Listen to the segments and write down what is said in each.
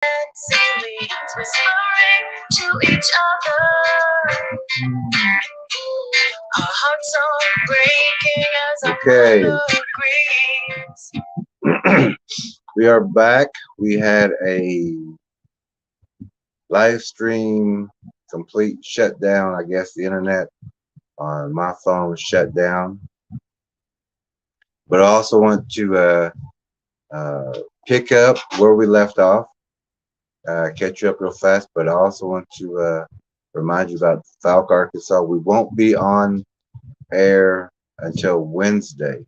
Seaweeds whispering to each other. Our hearts are breaking as our mother grieves. We are back. We had a live stream complete shutdown. I guess the internet on my phone was shut down. But I also want to pick up where we left off. Catch you up real fast, but I also want to remind you about Falk, Arkansas. We won't be on air until Wednesday.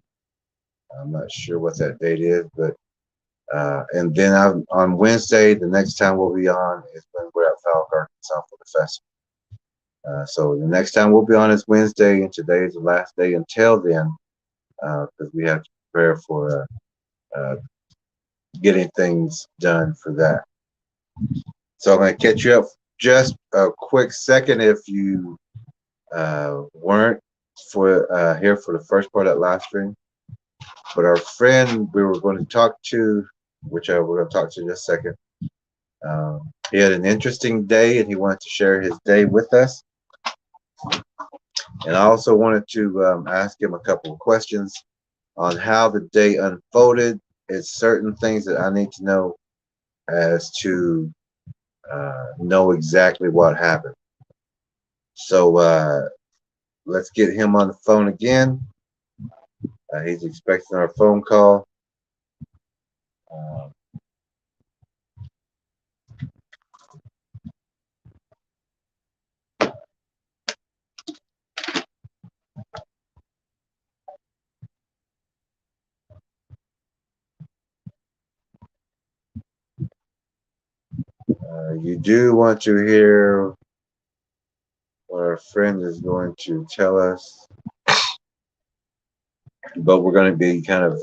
I'm not sure what that date is, but and then on Wednesday, the next time we'll be on is when we're at Falk, Arkansas for the festival. So the next time we'll be on is Wednesday, and today is the last day until then, because we have to prepare for getting things done for that. So I'm going to catch you up just a quick second if you weren't here for the first part of that live stream. But our friend we were going to talk to, which we're going to talk to in just a second, he had an interesting day and he wanted to share his day with us. And I also wanted to ask him a couple of questions on how the day unfolded. It's certain things that I need to know as to know exactly what happened. So let's get him on the phone again. He's expecting our phone call. You do want to hear what our friend is going to tell us, but we're going to be kind of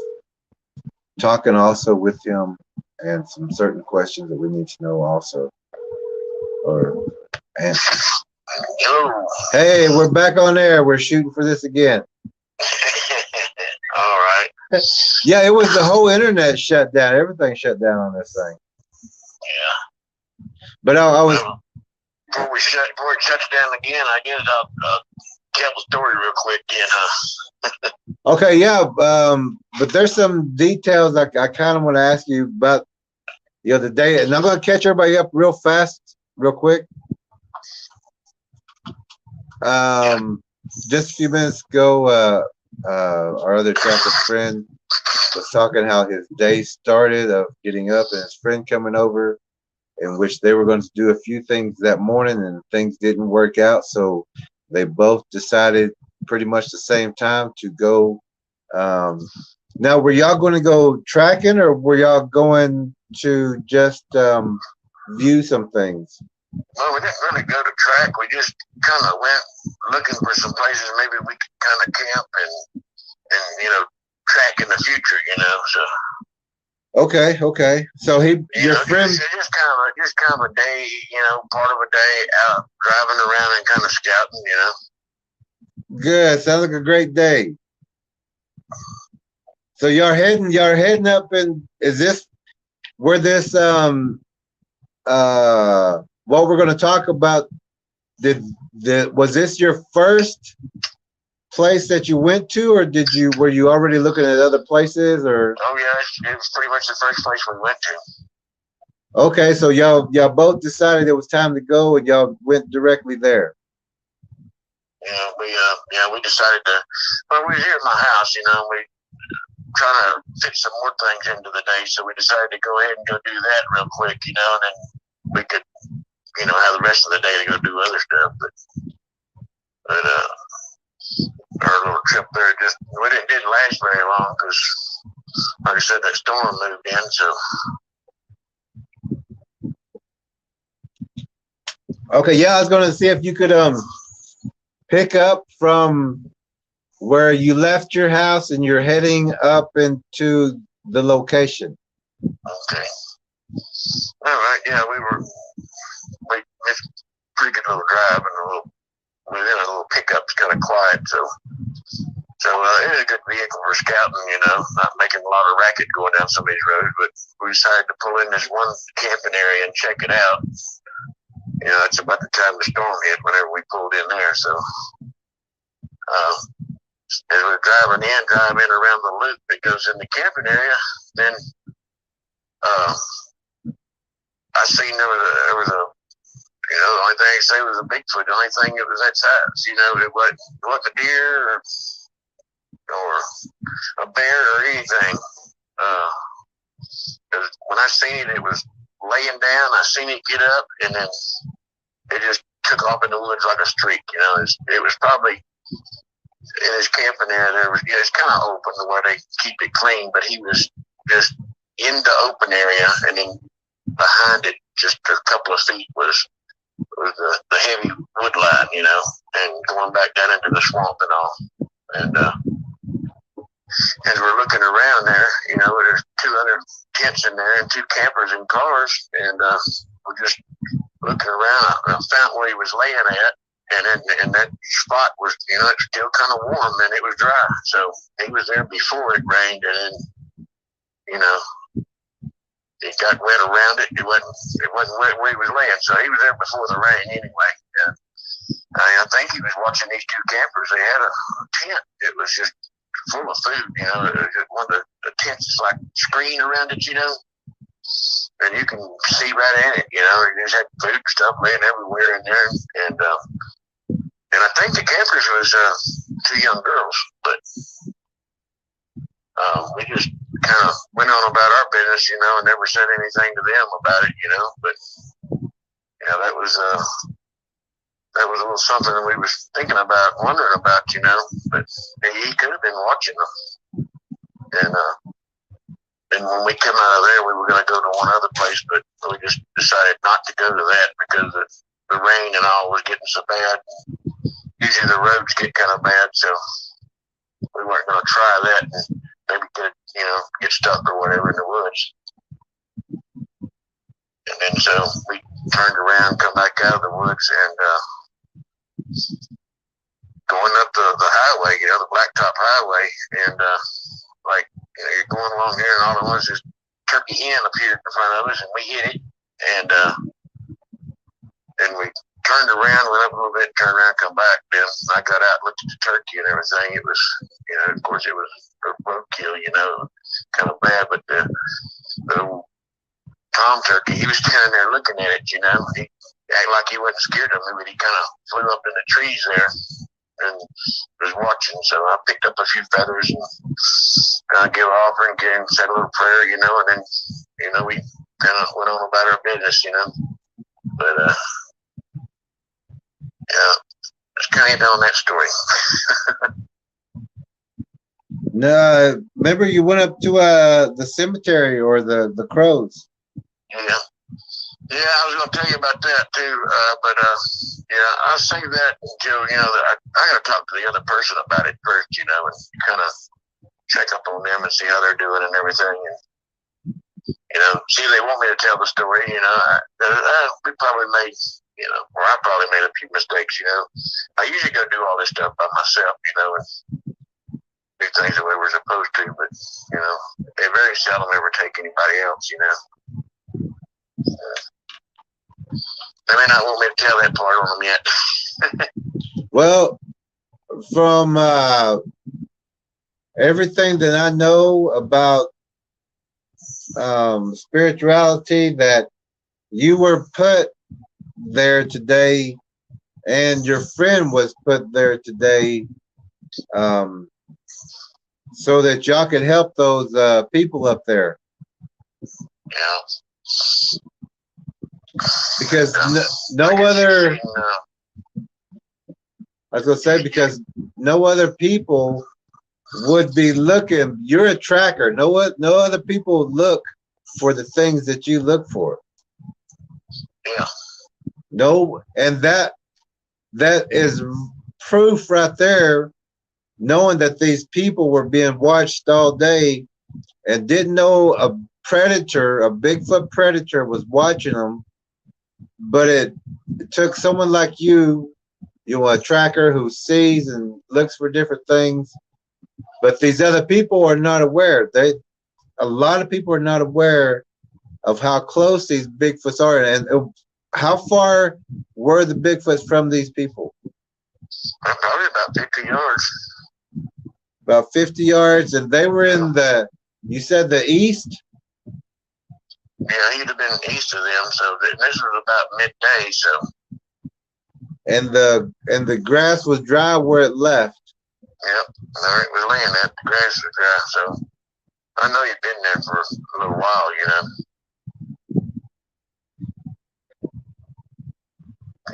talking also with him and some certain questions that we need to know also, or answer. Hey, we're back on air. We're shooting for this again. All right. Yeah, it was the whole internet shut down. Everything shut down on this thing. Yeah. But I was. Before it shuts down again, I guess I'll tell the story real quick again, huh? Okay, yeah. But there's some details I kind of want to ask you about the other day, and I'm going to catch everybody up real fast, real quick. Just a few minutes ago, our other chapter friend was talking how his day started of getting up and his friend coming over, in which they were going to do a few things that morning and things didn't work out. So they both decided pretty much the same time to go. Now, were y'all going to go tracking or were y'all going to just view some things? Well, we didn't really go to track. We just kind of went looking for some places maybe we could kind of camp and track in the future, so. Okay. So your friend, just kind of a day, part of a day out driving around and kind of scouting, Good. Sounds like a great day. So you're heading up, and is this where this what we're going to talk about? Was this your first place that you went to, or were you already looking at other places, or? Oh yeah, it was pretty much the first place we went to. Okay, so y'all both decided it was time to go, and y'all went directly there. We decided to. Well, we were here at my house, we trying to fit some more things into the day, so we decided to go ahead and go do that real quick, and then we could, have the rest of the day to go do other stuff. But our little trip there didn't last very long because, like I said, that storm moved in. So. Okay, yeah, I was going to see if you could pick up from where you left your house and you're heading up into the location. Okay. All right. Yeah, it's a pretty good little drive and we had a little pickup's kind of quiet, so it is a good vehicle for scouting, not making a lot of racket going down some of these roads, but we we decided to pull in this one camping area and check it out. You know, it's about the time the storm hit whenever we pulled in there. So as we're driving around the loop that goes in the camping area, then I seen there was a you know, the only thing I could say was a Bigfoot. The only thing it was that size. You know, it wasn't a deer or a bear or anything. When I seen it, it was laying down. I seen it get up, and then it just took off in the woods like a streak. You know, it was probably in his camping area. There was, you know, it's kind of open the way they keep it clean, but he was just in the open area, and then behind it, just a couple of feet was the heavy wood line, you know, and going back down into the swamp and all. And as we're looking around there, you know, there's 2 other tents in there and 2 campers in cars, and we're just looking around. I found where he was laying at, and that spot was, you know, it's still kind of warm and it was dry. So he was there before it rained, and then, you know, it got wet around it. It wasn't wet where he was laying, so he was there before the rain anyway. And I think he was watching these 2 campers. They had a tent. It was just full of food, you know. It was just one of the tents is like screen around it, you know, and you can see right in it, you know. It just had food stuff laying everywhere in there, and I think the campers was 2 young girls, but we just kind of went on about our business, you know, and never said anything to them about it, you know. But yeah, that was a little something that we was thinking about, wondering about, you know. But he could have been watching them. And when we come out of there, we were going to go to one other place, but we just decided not to go to that because the rain and all was getting so bad. Usually the roads get kind of bad, so we weren't going to try that and maybe get stuck or whatever in the woods. And then so we turned around, come back out of the woods, and going up the highway, you know, the blacktop highway, and you know, you're going along here, and all it was this turkey hen appeared in front of us, and we hit it, and we turned around, went up a little bit, turned around, come back. Then I got out, looked at the turkey and everything. It was, you know, of course, it was a roadkill, you know, kind of bad. But the little tom turkey, he was standing there looking at it, you know. He acted like he wasn't scared of me, but he kind of flew up in the trees there and was watching. So I picked up a few feathers and kind of gave an offering and said a little prayer, you know, and then, you know, we kind of went on about our business, you know. But yeah, it's kind of on that story. No, remember you went up to the cemetery or the crows. Yeah, I was going to tell you about that too. But yeah, I'll save that until, you know, I got to talk to the other person about it first, you know, and kind of check up on them and see how they're doing and everything. And, you know, see if they want me to tell the story, you know. We probably made, you know, or I probably made a few mistakes, you know. I usually go do all this stuff by myself, you know, and do things the way we're supposed to, but, you know, they very seldom ever take anybody else, you know. They may not want me to tell that part on them yet. Well, from everything that I know about spirituality, that you were put there today and your friend was put there today so that y'all could help those people up there. Yeah. Because no other, I was going to say, because no other people would be looking. You're a tracker. No other people look for the things that you look for. Yeah. No, and that is proof right there, knowing that these people were being watched all day and didn't know a predator, a Bigfoot predator, was watching them. But it took someone like you know, a tracker who sees and looks for different things. But these other people are not aware. A lot of people are not aware of how close these Bigfoots are, and how far were the Bigfoots from these people? Probably about 50 yards. About 50 yards, and they were in the, you said the east? Yeah, he'd have been east of them, so this was about midday, so. And the grass was dry where it left. Yep, where it was laying at, the grass was dry, so I know you've been there for a little while, you know.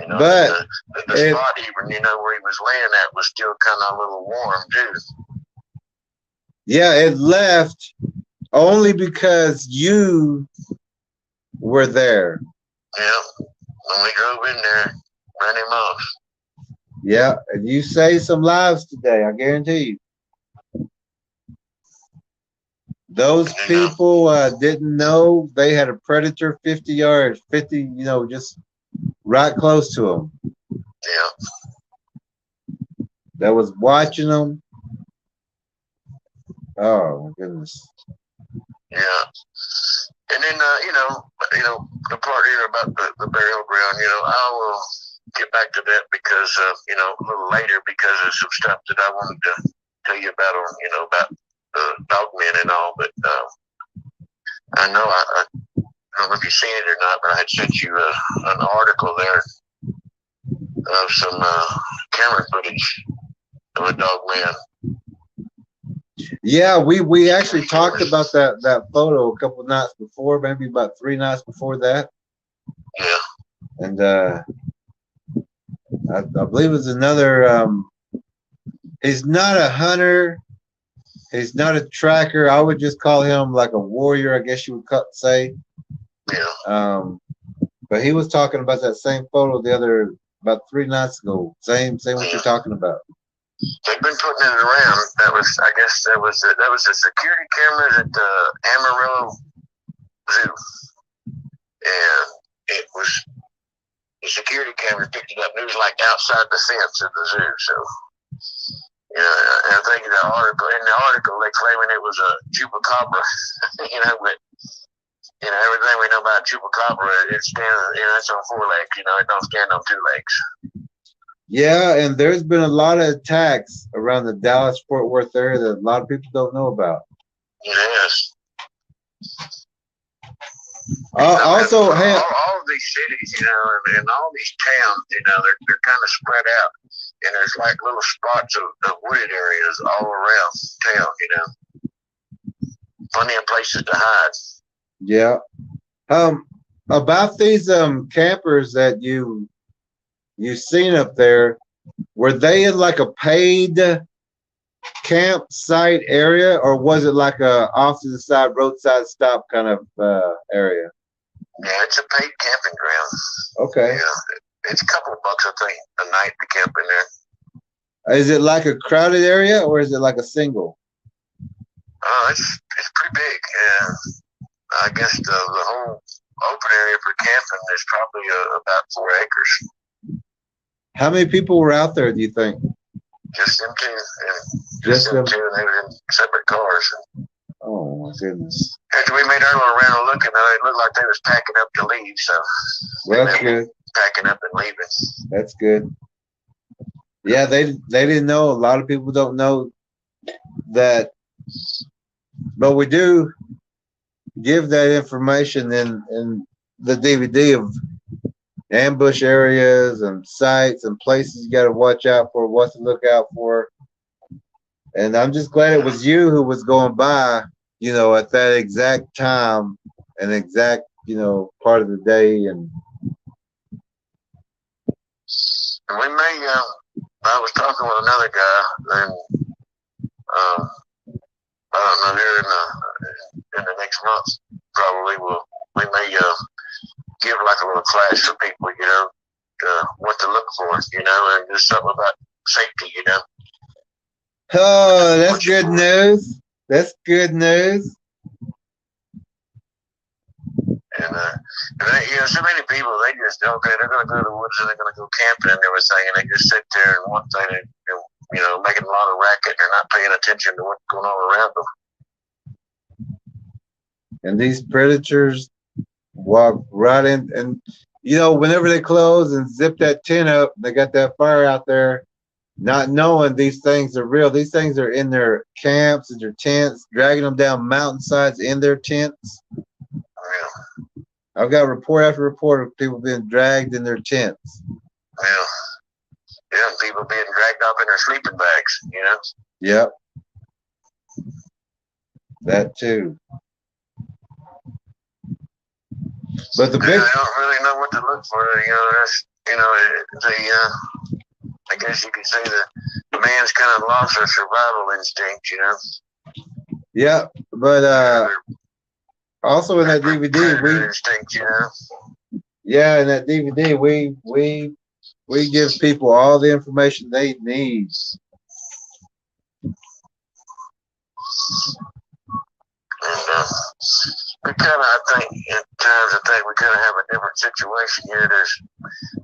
You know, But the spot even, you know, where he was laying at was still kind of a little warm too. Yeah, it left only because you were there. Yeah, when we drove in there, ran him off. Yeah, and you saved some lives today, I guarantee you. Those people didn't know they had a predator 50 yards, 50, you know, just right close to them. Yeah. That was watching them. Oh my goodness. Yeah. And then you know, the part here about the burial ground, you know, I will get back to that because you know, a little later because of some stuff that I wanted to tell you about on, you know, about dogmen and all, but I know I don't know if you've seen it or not, but I had sent you an article there of some camera footage of a dog man. Yeah, we actually talked about that photo a couple nights before, maybe about 3 nights before that. Yeah. And I believe it's another. He's not a hunter. He's not a tracker. I would just call him like a warrior, I guess you would say. Yeah. But he was talking about that same photo about 3 nights ago. Same what you're talking about. They've been putting it around. That was, I guess, that was the security cameras at the Amarillo Zoo, and it was the security camera picked it up. And it was like outside the fence of the zoo. So, you know, and I think in the article they claiming it was a chupacabra. You know, but you know everything we know about chupacabra, it's standing. You know, it's on 4 legs. You know, it don't stand on 2 legs. Yeah, and there's been a lot of attacks around the Dallas-Fort Worth area that a lot of people don't know about. Yes. Also, all of these cities, you know, and all these towns, you know, they're kind of spread out, and there's like little spots of wooded areas all around town, you know. Plenty of places to hide. Yeah. About these campers that you seen up there, were they in like a paid campsite area, or was it like a off to the side roadside stop kind of area? Yeah, it's a paid camping ground. Okay. Yeah, it's a couple of bucks, I think, a night to camp in there. Is it like a crowded area, or is it like a single? It's pretty big. Yeah, I guess the whole open area for camping is probably about 4 acres. How many people were out there, do you think? Just them two. And just them two, and they were in separate cars. Oh my goodness. After we made our little round of looking, it looked like they was packing up to leave, so well, that's good. Packing up and leaving. That's good. Yeah, they didn't know. A lot of people don't know that, but we do give that information in the DVD of ambush areas and sites and places you got to watch out for, what to look out for. And I'm just glad it was you who was going by, you know, at that exact time and exact, you know, part of the day. And we may, I was talking with another guy, and I don't know, here in the next month, probably we may give like a little class for people, you know, what to look for, you know, and just something about safety, you know. Oh, that's good news. That's good news. And you know, so many people, they just, okay, they're going to go to the woods and they're going to go camping and everything, and they just sit there and one thing, and, you know, making a lot of racket. They're not paying attention to what's going on around them. And these predators, walk right in, and you know, whenever they close and zip that tent up, they got that fire out there, not knowing these things are real. These things are in their camps and their tents, dragging them down mountainsides in their tents. Yeah. I've got report after report of people being dragged in their tents. Yeah. Yeah, people being dragged up in their sleeping bags, you know? Yep. That too. But the big, I don't really know what to look for. You know, that's, you know, I guess you could say the man's kind of lost their survival instinct. You know. yeah. But also in that DVD, we instinct, you know. Yeah, in that DVD, we give people all the information they need. And we kind of, I think, at times, we kind of have a different situation here. There's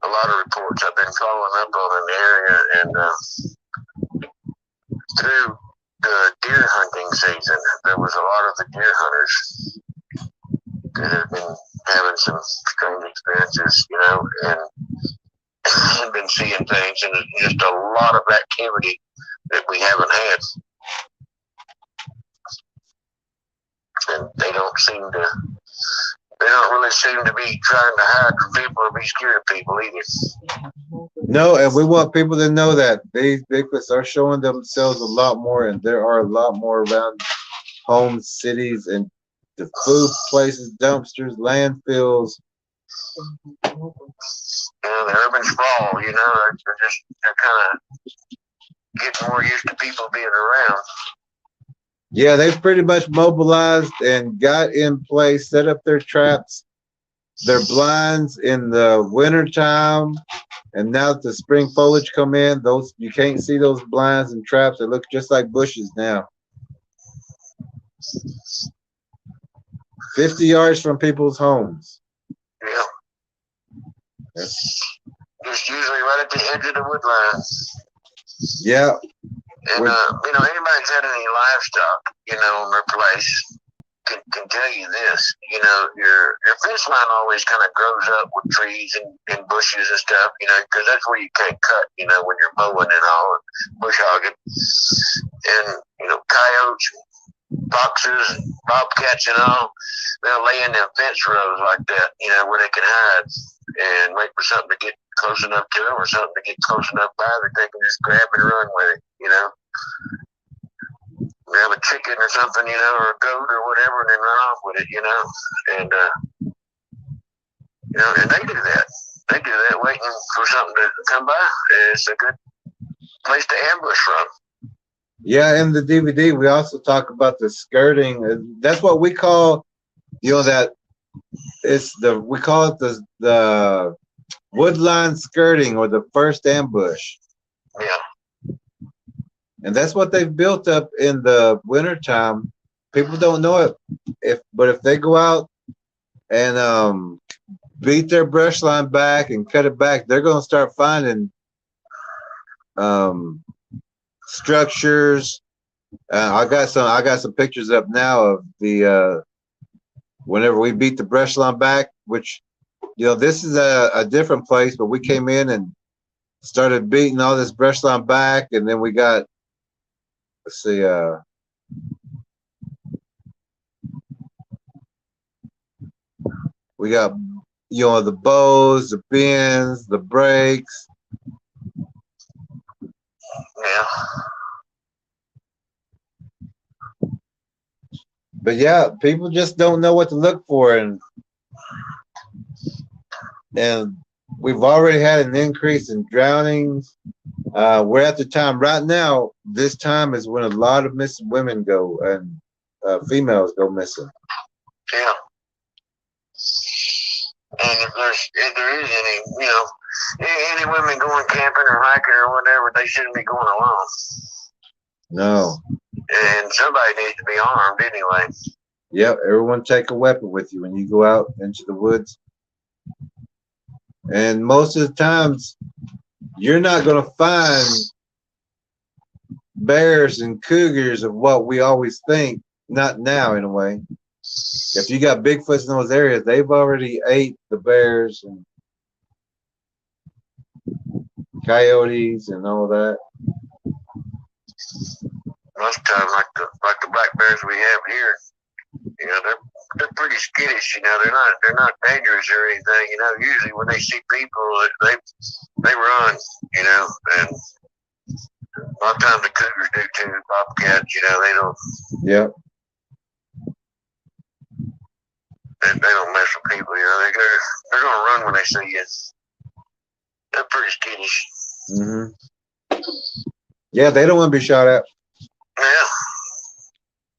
a lot of reports I've been following up on in the area, and through the deer hunting season, there was a lot of the deer hunters that have been having some strange experiences, you know, and been seeing things, and just a lot of activity that we haven't had. And they don't really seem to be trying to hide from people or be scared of people either. No, and we want people to know that these Bigfoots are showing themselves a lot more, and there are a lot more around homes, cities, and the food places, dumpsters, landfills. Yeah, the urban sprawl, you know, they're kind of getting more used to people being around. Yeah, they've pretty much mobilized and got in place, set up their traps, their blinds in the winter time, and now that the spring foliage come in, those you can't see those blinds and traps. They look just like bushes now. 50 yards from people's homes. Yeah. Yes. Just usually right at the edge of the wood line. Yeah. And, you know, anybody that's had any livestock, you know, on their place can tell you this. You know, your fence line always kind of grows up with trees and bushes and stuff, you know, because that's where you can't cut, you know, when you're mowing and all, and bush hogging. And, you know, coyotes, foxes, bobcats and all, they'll lay in them fence rows like that, you know, where they can hide and wait for something to get close enough to them or something to get close enough by that they can just grab and run with it, you know. They have a chicken or something, you know, or a goat or whatever, and then run off with it, you know. And you know, and they do that. They do that, waiting for something to come by. It's a good place to ambush from. Yeah, in the DVD, we also talk about the skirting. That's what we call, you know, that it's we call it the woodline skirting or the first ambush. Yeah. And that's what they've built up in the wintertime. People don't know it, but if they go out and beat their brush line back and cut it back, they're going to start finding structures. I got some pictures up now of the whenever we beat the brush line back, which, you know, this is a different place, but we came in and started beating all this brush line back, and then we got, let's see, we got, you know, the bows, the bends, the brakes. Yeah. But yeah, people just don't know what to look for, and we've already had an increase in drownings. We're at the time right now. This time is when a lot of missing women go and females go missing. Yeah. And if there is any, you know, any women going camping or hiking or whatever, they shouldn't be going alone. No. And somebody needs to be armed anyway. Yep, everyone take a weapon with you when you go out into the woods. And most of the times, you're not going to find bears and cougars of what we always think. Not now, in a way. if you got Bigfoots in those areas, they've already ate the bears and coyotes and all that. Most of the time, like the black bears we have here, you know, they're pretty skittish. You know, they're not dangerous or anything. You know, usually when they see people, they run. You know, and a lot of times the cougars do too. Bobcats, you know, they don't. Yeah. They don't mess with people. You know, they're gonna run when they see you. They're pretty skittish. Yeah, they don't want to be shot at. Yeah.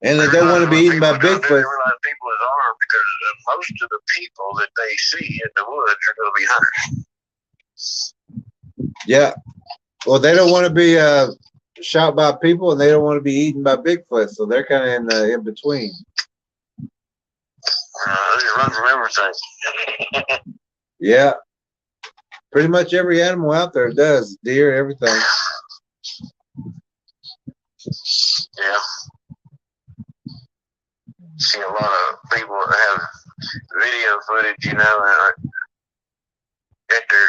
And they don't want to be eaten by Bigfoot. They realize people is armed because most of the people that they see in the woods are going to be hunters. Yeah. Well, they don't want to be shot by people, and they don't want to be eaten by Bigfoot, so they're kind of in between. They just run from everything. Yeah. Pretty much every animal out there does. Deer, everything. Yeah. See a lot of people that have video footage, you know, at their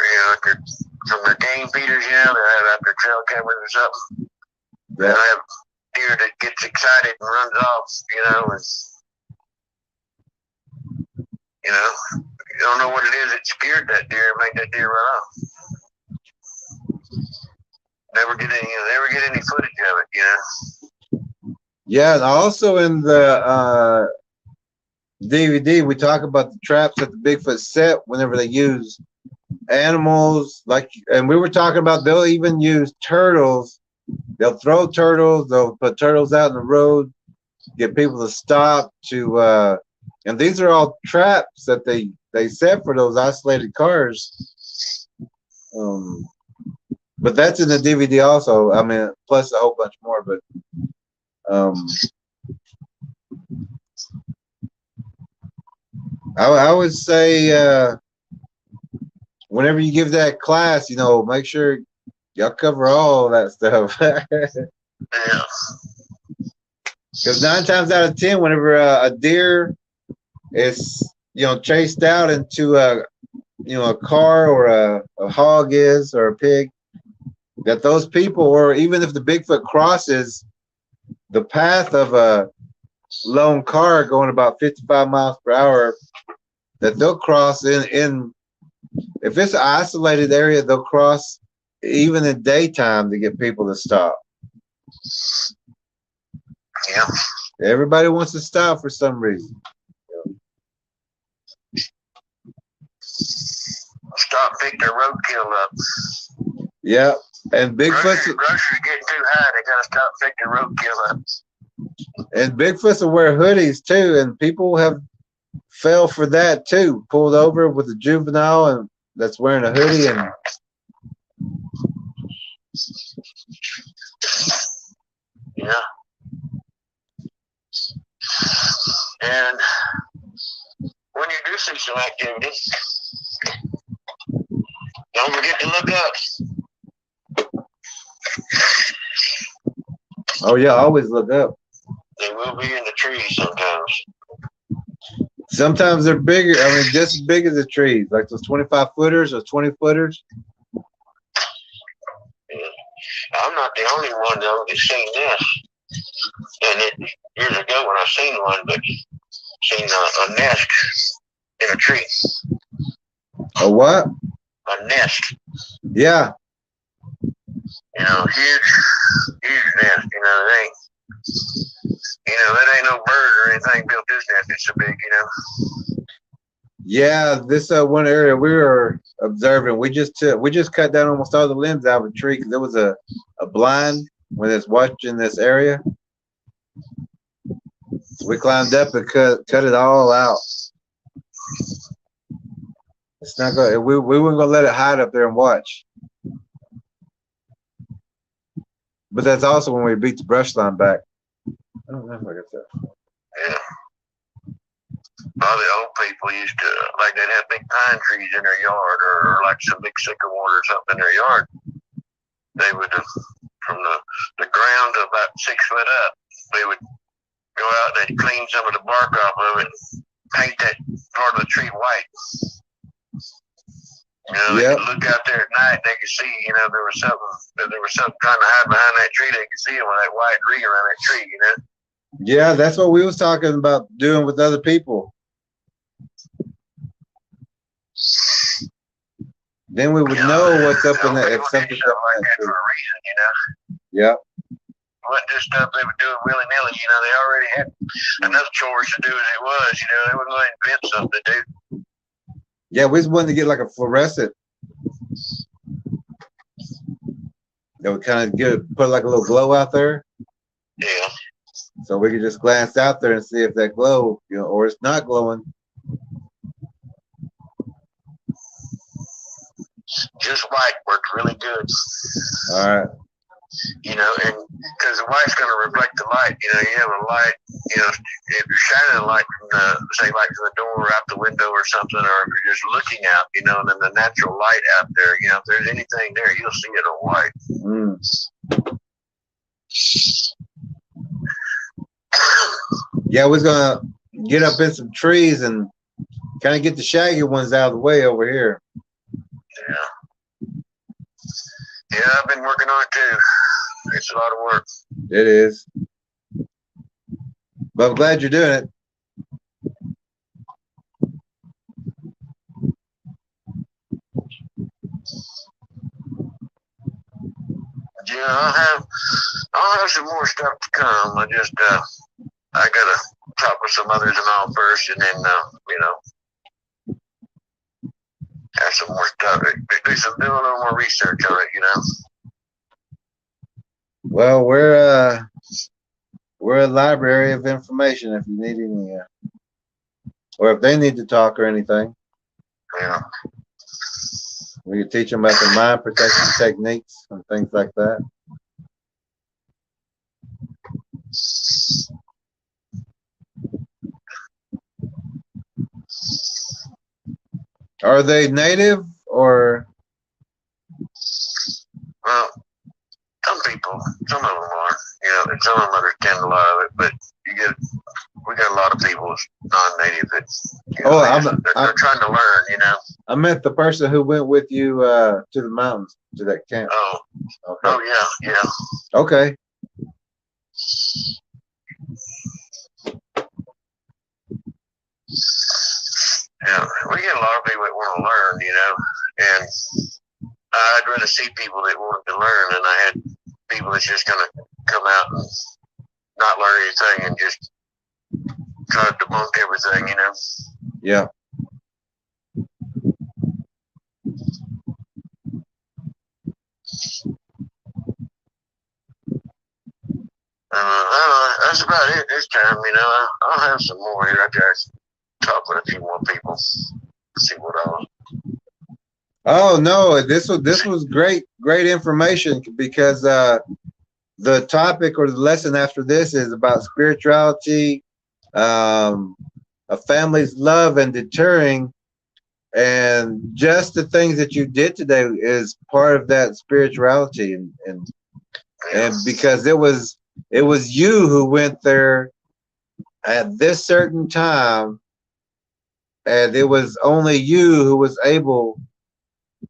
from their game feeders, you know, they have their trail cameras or something. They have deer that gets excited and runs off, you know, and you know, you don't know what it is that scared that deer and made that deer run off. Never get any footage of it, you know. Yeah, and also in the DVD, we talk about the traps that the Bigfoot set whenever they use animals, like, and we were talking about they'll even use turtles. They'll throw turtles. They'll put turtles out in the road, get people to stop to, and these are all traps that they set for those isolated cars. But that's in the DVD also. I mean, plus a whole bunch more, but. I would say whenever you give that class, you know, make sure y'all cover all that stuff. Yeah. Because 9 times out of 10, whenever a deer is, you know, chased out into a car, or a hog is, or a pig, that those people, or even if the Bigfoot crosses the path of a lone car going about 55 miles per hour, that they'll cross in if it's an isolated area, they'll cross even in daytime to get people to stop. Yeah. Everybody wants to stop for some reason. Stop, pick their roadkill up. Yeah. And Bigfoot's groceries getting too high, they gotta stop, pick their roadkill up. And Bigfoots will wear hoodies too, and people have fell for that too. Pulled over with a juvenile and that's wearing a hoodie, and yeah. And when you do see some activity, don't forget to look up. Oh yeah, always look up. They will be in the trees sometimes. Sometimes they're bigger. I mean, just as big as the trees, like those 25-footers or 20-footers. Yeah. I'm not the only one though that's seen this. And years ago when I seen one, but seen a nest in a tree. A what? A nest. Yeah. You know, huge nest. You know, that ain't no bird or anything built this nest. It's so big, you know. Yeah, this one area we were observing, we just cut down almost all the limbs out of a tree because there was a blind when it's watching this area. So we climbed up and cut it all out. It's not gonna. We weren't gonna let it hide up there and watch. But that's also when we beat the brush line back. I don't know if I got that. Yeah. All the old people used to, like, they'd have big pine trees in their yard, or like some big sycamore or something in their yard. They would, from the ground to about 6 foot up, they would go out and clean some of the bark off of it and paint that part of the tree white. You know, they could look out there at night and they could see, you know, there was something trying to hide behind that tree. They could see it with that white ring around that tree, you know. Yeah, that's what we was talking about doing with other people. Then we would know what's up in that. If something's up like that for a reason, you know. Yeah. It wasn't just stuff they would do it willy nilly. You know, they already had enough chores to do as it was. You know, they wouldn't go ahead and invent something to do. Yeah, we just wanted to get like a fluorescent that would kind of put like a little glow out there. Yeah. So we could just glance out there and see if that glow, you know, or it's not glowing. Just white worked really good. All right. You know, and because the white's going to reflect the light. You know, you have a light. You know, if you're shining a light from the, say, like from the door or out the window or something, or if you're just looking out, you know, and then the natural light out there. You know, if there's anything there, you'll see it on white. Yeah, we're gonna get up in some trees and kind of get the shaggy ones out of the way over here. Yeah. Yeah, I've been working on it too. It's a lot of work. It is. But I'm glad you're doing it. Yeah, I'll have some more stuff to come. I just I gotta talk with some others and all first, and then you know, have some more stuff. Do a little more research on it, you know. Well, we're a library of information if you need any, or if they need to talk or anything. Yeah. We can teach them about the mind protection techniques and things like that. Are they native or? Well, some people, some of them are, you know, and some of them understand a lot of it, but we got a lot of people non-native that, you know, they're trying to learn, you know. I meant the person who went with you to the mountains, to that camp. Oh, okay. Oh yeah, yeah. Okay. Yeah, we get a lot of people that want to learn, you know, and I'd rather see people that wanted to learn than I had people that's just going to come out and not learn anything and just try to debunk everything, you know. Yeah. That's about it this time, you know. I'll have some more here. I gotta talk with a few more people, see what else. Oh no, this was great information, because the topic or the lesson after this is about spirituality, a family's love and deterring, and just the things that you did today is part of that spirituality, and because it was you who went there at this certain time, and it was only you who was able,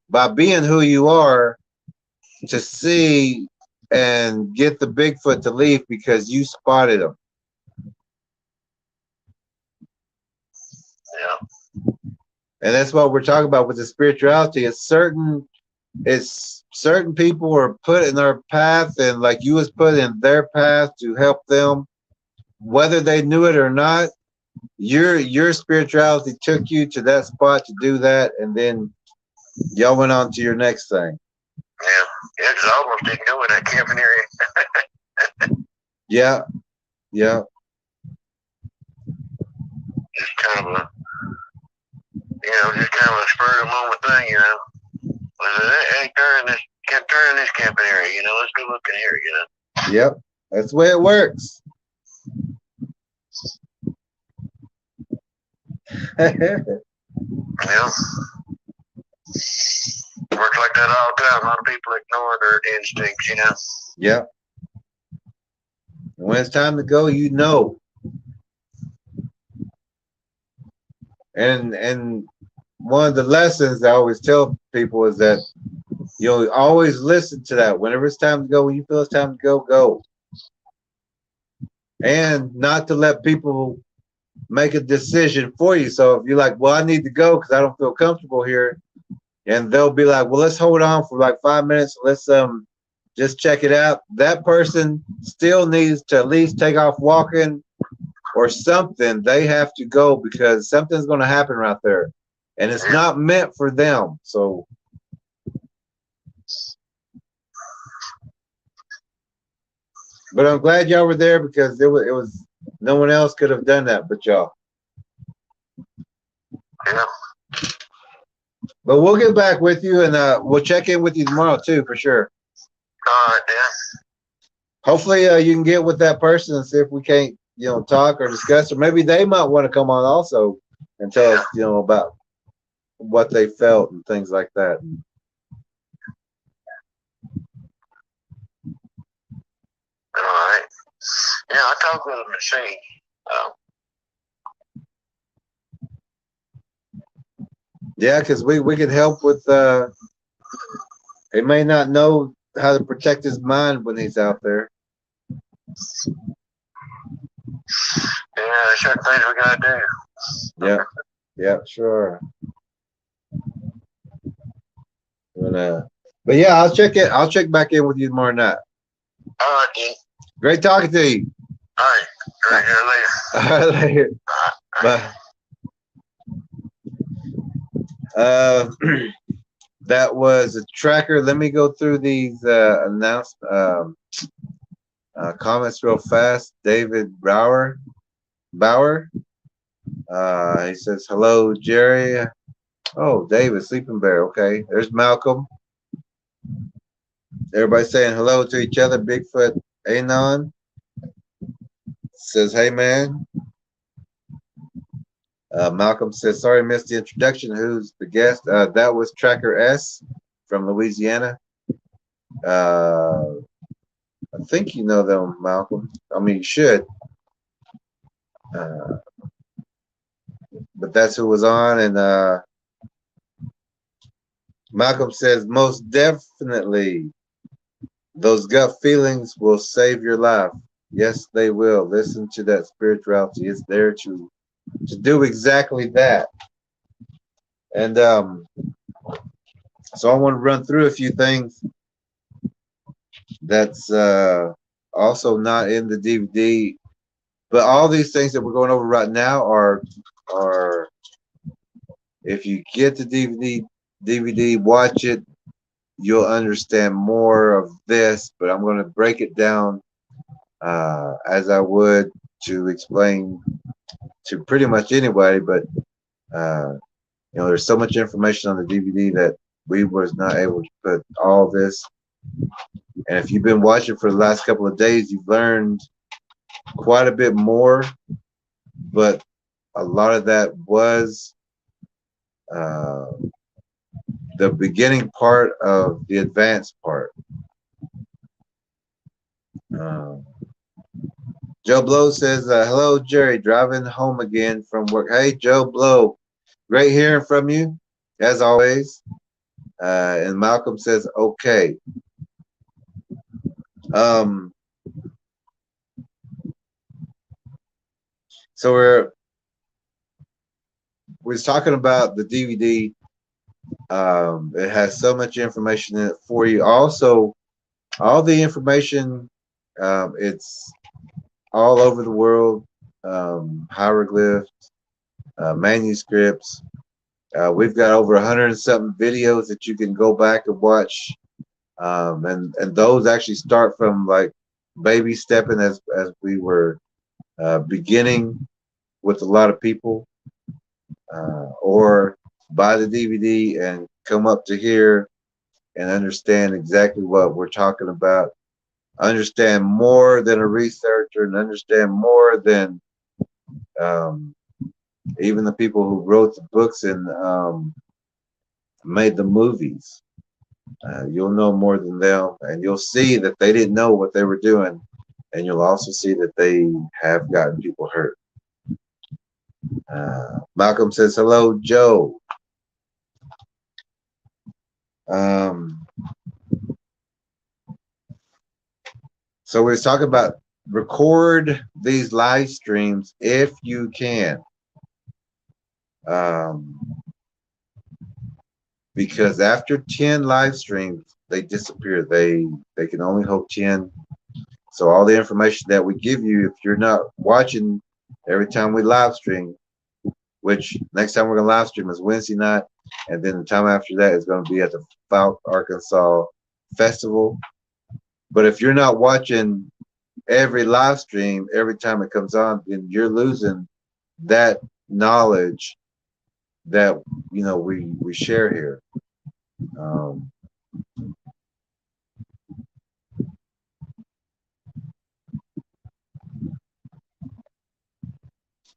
by being who you are, to see and get the Bigfoot to leave because you spotted him. Yeah. And that's what we're talking about with the spirituality. It's certain people are put in our path, and like you was put in their path to help them, whether they knew it or not. Your spirituality took you to that spot to do that, and then y'all went on to your next thing. Yeah, because I almost didn't go in that camping area. Yeah. Just kind of a, a spur of the moment thing, you know. Hey, can't turn in this camping area, you know. Let's go look in here, you know. Yep, that's the way it works. Yeah. Works like that all the time. A lot of people ignore their instincts, you know. Yep. When it's time to go, you know. And one of the lessons I always tell people is that you'll always listen to that. Whenever it's time to go, when you feel it's time to go, go. And not to let people make a decision for you. So if you're like, well, I need to go because I don't feel comfortable here, and they'll be like, well, let's hold on for like 5 minutes. Let's just check it out. That person still needs to at least take off walking or something. They have to go because something's going to happen right there, and it's not meant for them. So, but I'm glad y'all were there because it was no one else could have done that but y'all. Yeah. But we'll get back with you, and we'll check in with you tomorrow too, for sure. All right, then. Hopefully, you can get with that person and see if we can't, talk or discuss, or maybe they might want to come on also and tell us, about what they felt and things like that. All right. Yeah, I talked with a machine. Yeah, because we could help with. He may not know how to protect his mind when he's out there. Yeah, certain things we gotta do. Yeah, yeah, sure. But yeah, I'll check it. I'll check back in with you tomorrow night. All right, then. Great talking to you. All right. Right here later. All right, later. Bye. That was a tracker. Let me go through these comments real fast. David Bauer. He says, hello, Jerry. Oh, David, Sleeping Bear. Okay. There's Malcolm. Everybody saying hello to each other. Bigfoot Anon says, hey, man. Malcolm says, sorry, I missed the introduction. Who's the guest? That was Tracker S from Louisiana. I think you know them, Malcolm. I mean, you should. But that's who was on. And Malcolm says, most definitely, those gut feelings will save your life. Yes, they will. Listen to that spirituality. It's there to do exactly that. And so I want to run through a few things that's also not in the DVD. But all these things that we're going over right now are if you get the DVD, watch it, you'll understand more of this. But I'm going to break it down as I would to explain to pretty much anybody. But there's so much information on the DVD that we was not able to put all this. And if you've been watching for the last couple of days, you've learned quite a bit more, but a lot of that was the beginning part of the advanced part. Joe Blow says, hello, Jerry, driving home again from work. Hey, Joe Blow, great hearing from you, as always. And Malcolm says, okay. So we're talking about the DVD. It has so much information in it for you. Also, all the information, it's all over the world, hieroglyphs, manuscripts. We've got over 100 and something videos that you can go back and watch. And those actually start from like baby stepping as we were beginning with a lot of people, or buy the DVD and come up to here and understand exactly what we're talking about. Understand more than a researcher, and understand more than even the people who wrote the books and made the movies. You'll know more than them, and you'll see that they didn't know what they were doing, and you'll also see that they have gotten people hurt. Malcolm says hello, Joe. Um, so we're talking about record these live streams if you can, um, because after 10 live streams, they disappear. They can only hold 10. So all the information that we give you, if you're not watching every time we live stream, which next time we're gonna live stream is Wednesday night, and then the time after that is gonna be at the Fouke, Arkansas Festival. But if you're not watching every live stream every time it comes on, then you're losing that knowledge that we share here. Um,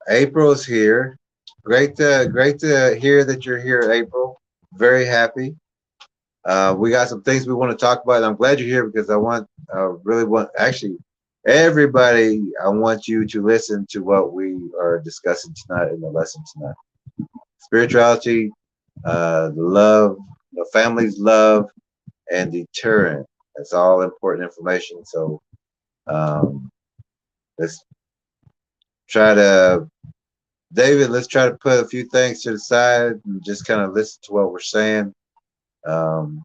April's here. Great to hear that you're here, April. Very happy. We got some things we want to talk about. I'm glad you're here because really want, actually, everybody, I want you to listen to what we are discussing tonight in the lesson tonight. Spirituality, the love, the family's love, and deterrent. That's all important information. So let's try to, David, let's try to put a few things to the side and just kind of listen to what we're saying. Um,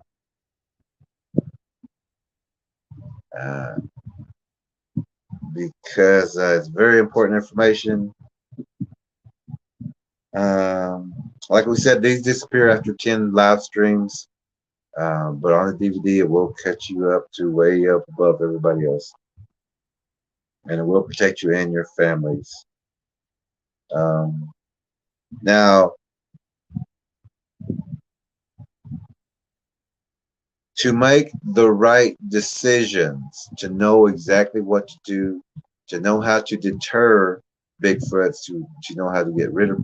uh, because it's very important information. Like we said, these disappear after 10 live streams, but on the DVD, it will catch you up to way up above everybody else, and it will protect you and your families. Now, to make the right decisions, to know exactly what to do, to know how to deter Bigfoots, to know how to get rid of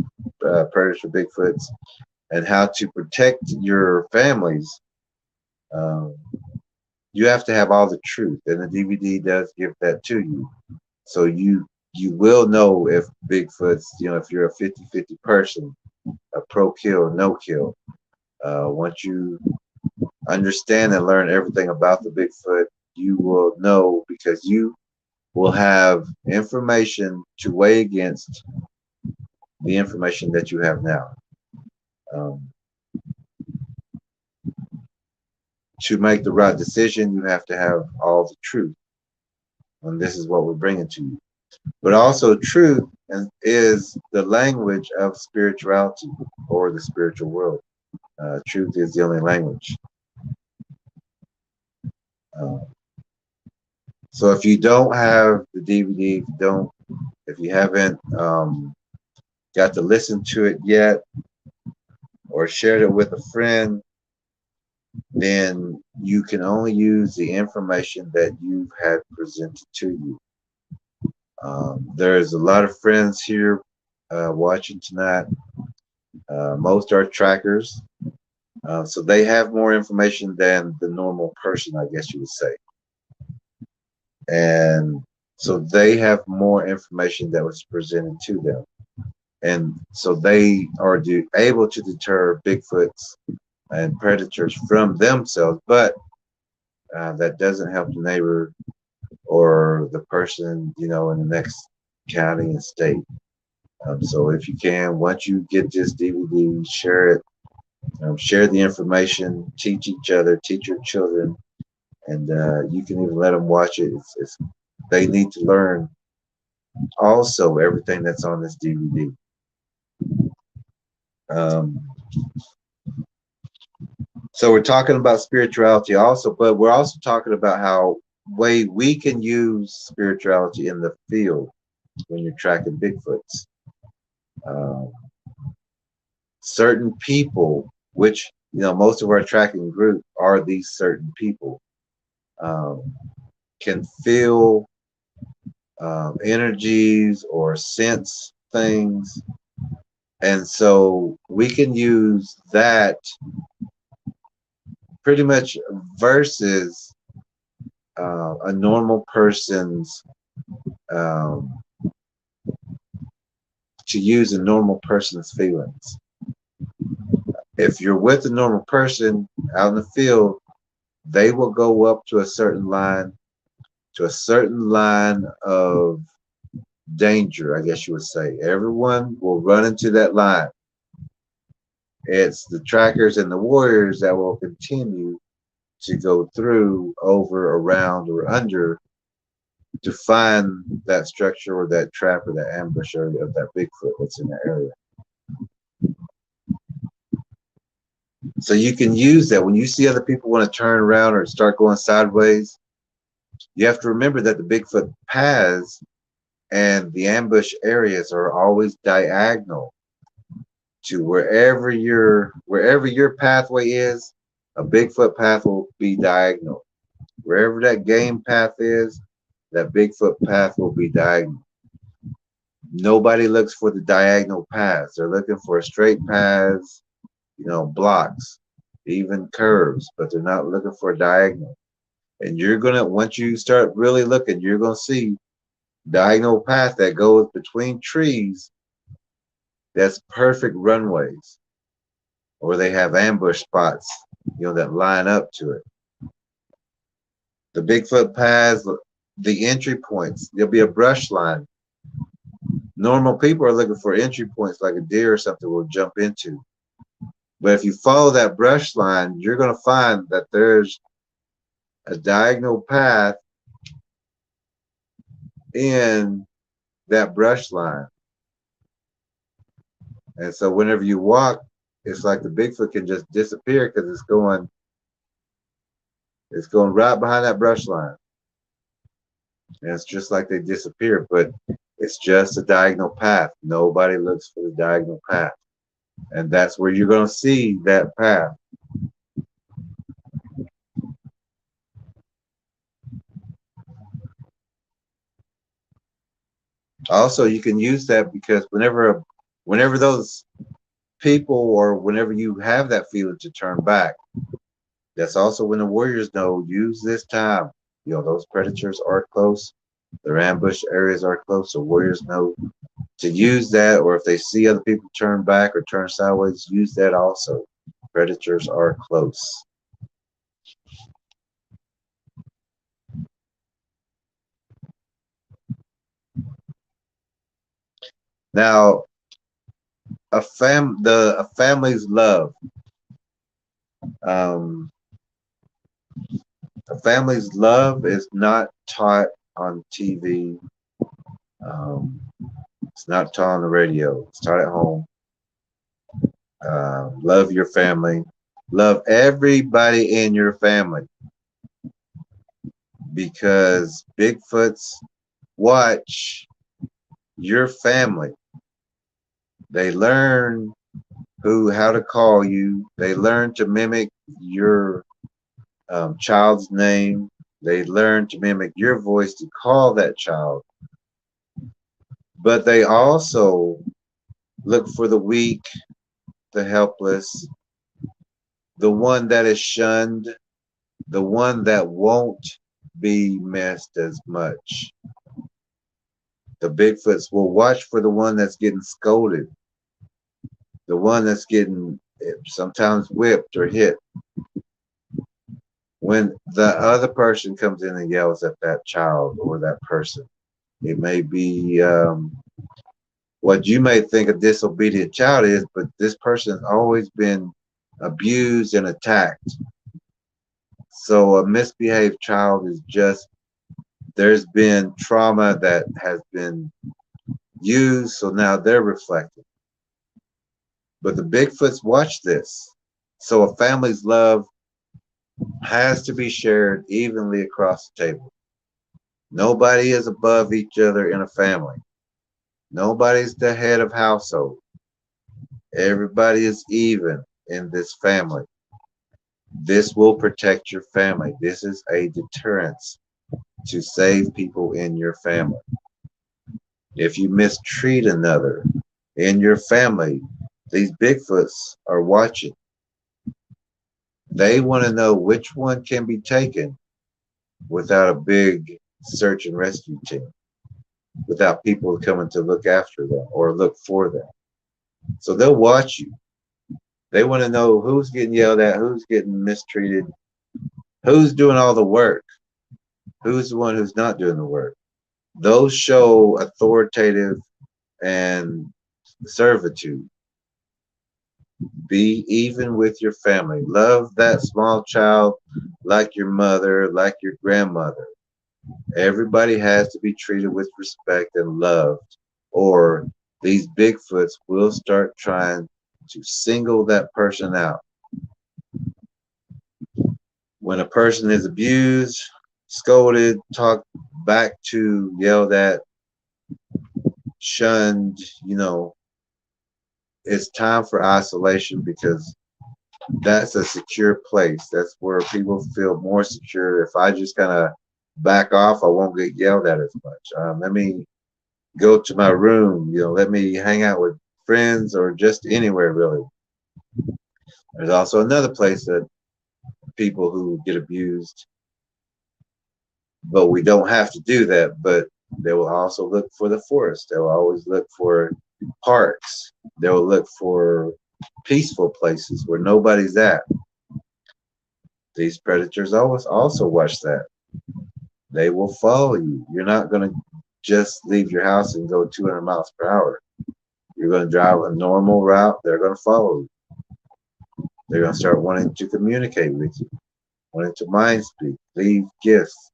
predators for Bigfoots, and how to protect your families, um, you have to have all the truth, and the DVD does give that to you. So you will know if Bigfoot's, if you're a 50-50 person, a pro kill, no kill. Once you understand and learn everything about the Bigfoot, you will know because you will have information to weigh against the information that you have now. Um, to make the right decision, you have to have all the truth. And this is what we're bringing to you. But also, truth is the language of spirituality or the spiritual world. Truth is the only language. Uh, so if you don't have the DVD, if you haven't got to listen to it yet or shared it with a friend, then you can only use the information that you've had presented to you. There's a lot of friends here watching tonight. Most are trackers, so they have more information than the normal person, I guess you would say. And so they have more information that was presented to them. And so they are able to deter Bigfoots and predators from themselves, but that doesn't help the neighbor or the person, in the next county and state. So if you can, once you get this DVD, share it, share the information, teach each other, teach your children, and you can even let them watch it. They need to learn also everything that's on this DVD. So we're talking about spirituality also, but we're also talking about how way we can use spirituality in the field when you're tracking Bigfoots. Certain people, which most of our tracking group are these certain people, can feel energies or sense things, and so we can use that pretty much versus a normal person's to use a normal person's feelings. If you're with a normal person out in the field, they will go up to a certain line of danger, I guess you would say. Everyone will run into that line. It's the trackers and the warriors that will continue to go through, over, around, or under to find that structure or that trap or that ambush area of that Bigfoot that's in that area. So you can use that when you see other people want to turn around or start going sideways. You have to remember that the Bigfoot paths and the ambush areas are always diagonal to wherever your pathway is. A Bigfoot path will be diagonal. Wherever that game path is, that Bigfoot path will be diagonal. Nobody looks for the diagonal paths. They're looking for straight paths, blocks, even curves, but they're not looking for a diagonal. And you're gonna, once you start really looking, you're gonna see diagonal path that goes between trees. That's perfect runways, or they have ambush spots, that line up to it. The Bigfoot paths, the entry points, there'll be a brush line. Normal people are looking for entry points like a deer or something will jump into. But if you follow that brush line, you're going to find that there's a diagonal path in that brush line. And so whenever you walk, it's like the Bigfoot can just disappear because it's going right behind that brush line. And it's just like they disappear, but it's just a diagonal path. Nobody looks for the diagonal path. And that's where you're going to see that path. Also, you can use that because whenever those people, or whenever you have that feeling to turn back, that's also when the warriors know, use this time. Those predators are close. Their ambush areas are close, so warriors know to use that. Or if they see other people turn back or turn sideways, use that also. Predators are close. Now, a family's love. A family's love is not taught on TV. It's not taught on the radio. It's taught at home. Love your family. Love everybody in your family. Because Bigfoots watch your family. They learn how to call you. They learn to mimic your child's name. They learn to mimic your voice to call that child. But they also look for the weak, the helpless, the one that is shunned, the one that won't be missed as much. The Bigfoots will watch for the one that's getting scolded, the one that's getting sometimes whipped or hit. When the other person comes in and yells at that child or that person, it may be what you may think a disobedient child is, but this person has always been abused and attacked. So a misbehaved child is just, there's been trauma that has been used, so now they're reflecting. But the Bigfoots watch this. So a family's love has to be shared evenly across the table. Nobody is above each other in a family. Nobody's the head of household. Everybody is even in this family. This will protect your family. This is a deterrence to save people in your family. If you mistreat another in your family, these Bigfoots are watching. They want to know which one can be taken without a big search and rescue team. without people coming to look after them or look for them. So they'll watch you. They want to know who's getting yelled at, who's getting mistreated, who's doing all the work, who's the one who's not doing the work. Those show authoritative and servitude. Be even with your family. Love that small child like your mother, like your grandmother. Everybody has to be treated with respect and loved, or these Bigfoots will start trying to single that person out. When a person is abused, scolded, talked back to, yelled at, shunned, it's time for isolation, because that's a secure place. That's where people feel more secure. If I just kind of back off, I won't get yelled at as much. Let me go to my room, let me hang out with friends or just anywhere really. There's also another place that people who get abused, but we don't have to do that, but they will also look for the forest. They will always look for parks. They will look for peaceful places where nobody's at. These predators always also watch that. They will follow you. You're not going to just leave your house and go 200 miles per hour. You're going to drive a normal route. They're going to follow you. They're going to start wanting to communicate with you, wanting to mind speak, leave gifts.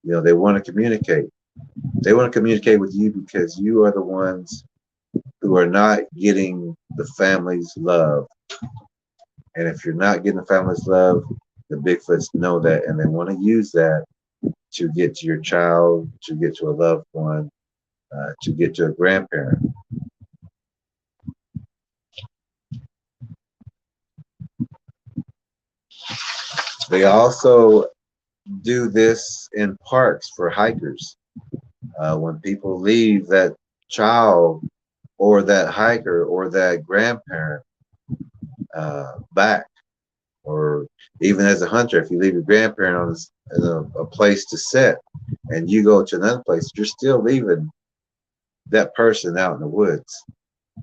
They want to communicate. They want to communicate with you because you are the ones who are not getting the family's love. And if you're not getting the family's love, the Bigfoots know that, and they want to use that to get to your child, to get to a loved one, to get to a grandparent. They also do this in parks for hikers. When people leave that child or that hiker or that grandparent back, or even as a hunter, if you leave your grandparent on a place to sit and you go to another place, you're still leaving that person out in the woods.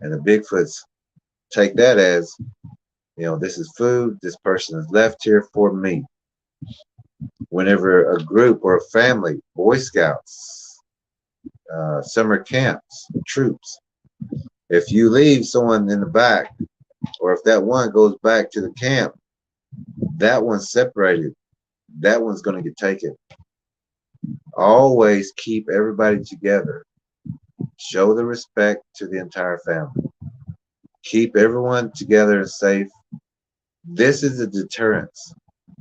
And the Bigfoots take that as, this is food, this person is left here for me. Whenever a group or a family, Boy Scouts, summer camps, troops, if you leave someone in the back, or if that one goes back to the camp, that one's separated. That one's going to get taken. Always keep everybody together. Show the respect to the entire family. Keep everyone together and safe. This is a deterrence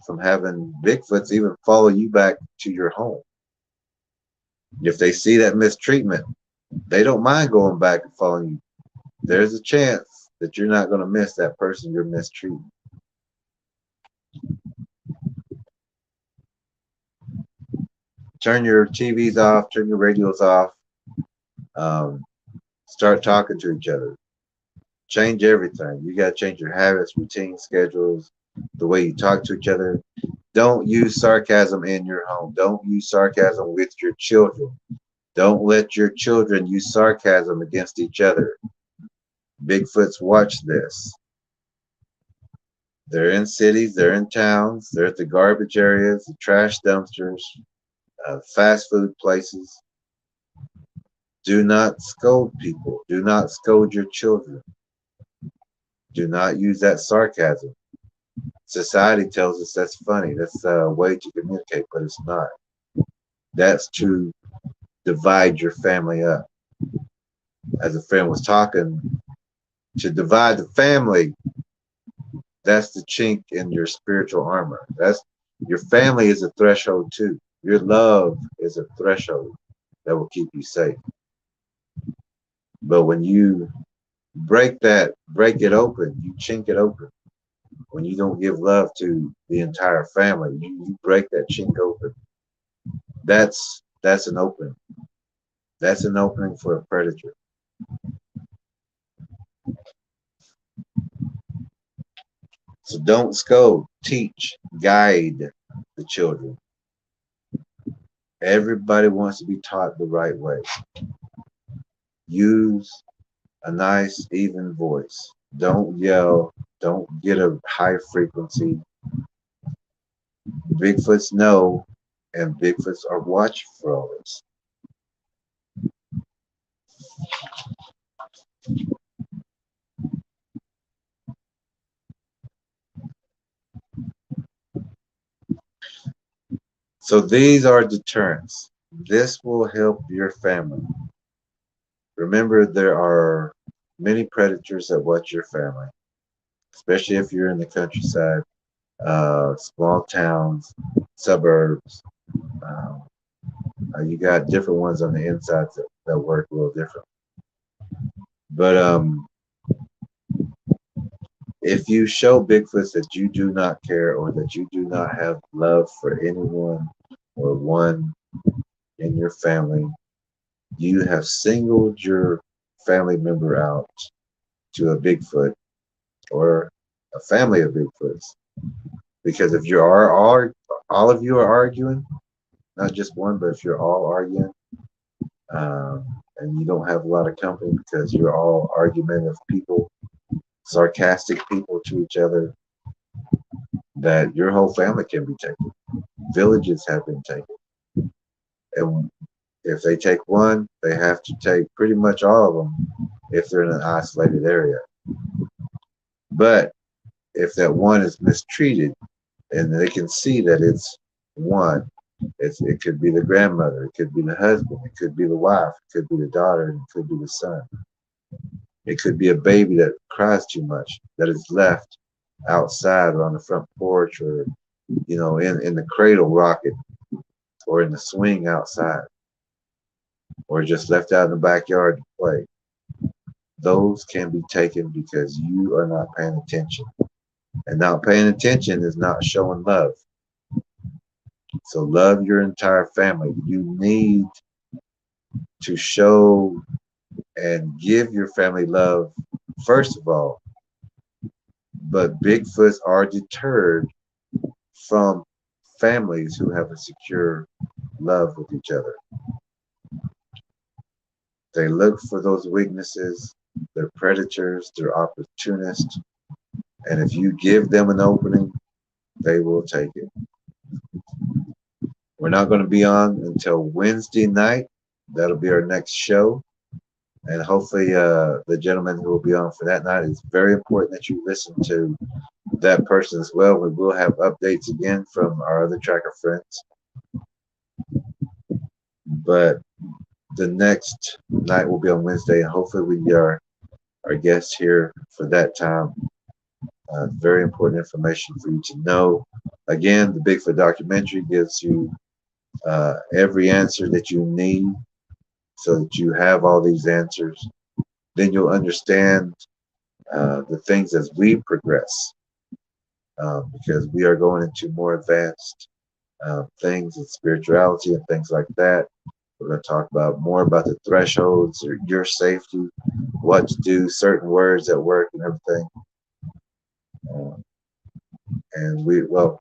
from having Bigfoots even follow you back to your home. If they see that mistreatment, they don't mind going back and following you. There's a chance that you're not going to miss that person you're mistreating. Turn your TVs off, turn your radios off. Start talking to each other. Change everything. You got to change your habits, routines, schedules, the way you talk to each other. Don't use sarcasm in your home. Don't use sarcasm with your children. Don't let your children use sarcasm against each other. Bigfoots watch this. They're in cities, they're in towns, they're at the garbage areas, the trash dumpsters, fast food places. Do not scold people. Do not scold your children. Do not use that sarcasm. Society tells us that's funny. That's a way to communicate, but it's not. That's to divide your family up. As a friend was talking, to divide the family, that's the chink in your spiritual armor. That's your family is a threshold too. Your love is a threshold that will keep you safe. But when you break it open, you chink it open. When you don't give love to the entire family, you break that chink open. That's an opening. That's an opening for a predator. So don't scold, teach, guide the children. Everybody wants to be taught the right way. Use a nice, even voice. Don't yell. Don't get a high frequency. Bigfoots know, and Bigfoots are watching for all this. So these are deterrents. This will help your family. Remember, there are many predators that watch your family, especially if you're in the countryside, small towns, suburbs. Um, you got different ones on the inside that work a little different. But if you show Bigfoots that you do not care or that you do not have love for anyone or one in your family, you have singled your family member out to a Bigfoot or a family of Bigfoots. Because if you are all of you are arguing, not just one, but if you're all arguing, and you don't have a lot of company because you're all argumentative people, sarcastic people to each other, that your whole family can be taken. Villages have been taken. And if they take one, they have to take pretty much all of them if they're in an isolated area. But if that one is mistreated and they can see that it's one, it could be the grandmother, it could be the husband, it could be the wife, it could be the daughter, and it could be the son. It could be a baby that cries too much, that is left outside or on the front porch or, in the cradle rocket or in the swing outside or just left out in the backyard to play. Those can be taken because you are not paying attention. And not paying attention is not showing love. So love your entire family. You need to show and give your family love, first of all. But Bigfoots are deterred from families who have a secure love with each other. They look for those weaknesses. They're predators. They're opportunists. And if you give them an opening, they will take it. We're not going to be on until Wednesday night. That'll be our next show. And hopefully the gentleman who will be on for that night, is very important that you listen to that person as well. We will have updates again from our other tracker friends. But the next night will be on Wednesday, and hopefully we get our guests here for that time. Very important information for you to know. Again, the Bigfoot documentary gives you every answer that you need so that you have all these answers. Then you'll understand the things as we progress, because we are going into more advanced things in spirituality and things like that. We're going to talk about more about the thresholds, or your safety, what to do, certain words at work and everything. And we'll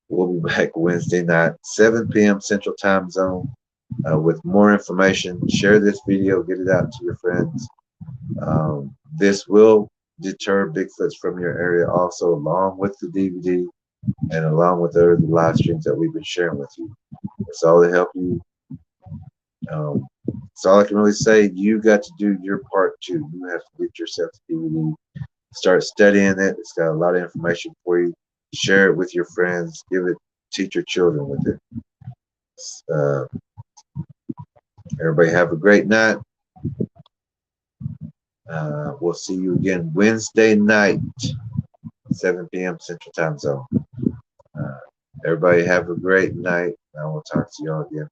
be back Wednesday night, 7 p.m. Central Time Zone, with more information. Share this video, get it out to your friends. This will deter Bigfoots from your area also, along with the DVD and along with the live streams that we've been sharing with you. It's all to help you. That's all I can really say. You got to do your part too. You have to get yourself the DVD. Start studying it. It's got a lot of information for you. Share it with your friends. Teach your children with it. Everybody have a great night. We'll see you again Wednesday night, 7 p.m. Central Time Zone. Everybody have a great night. I will talk to y'all again.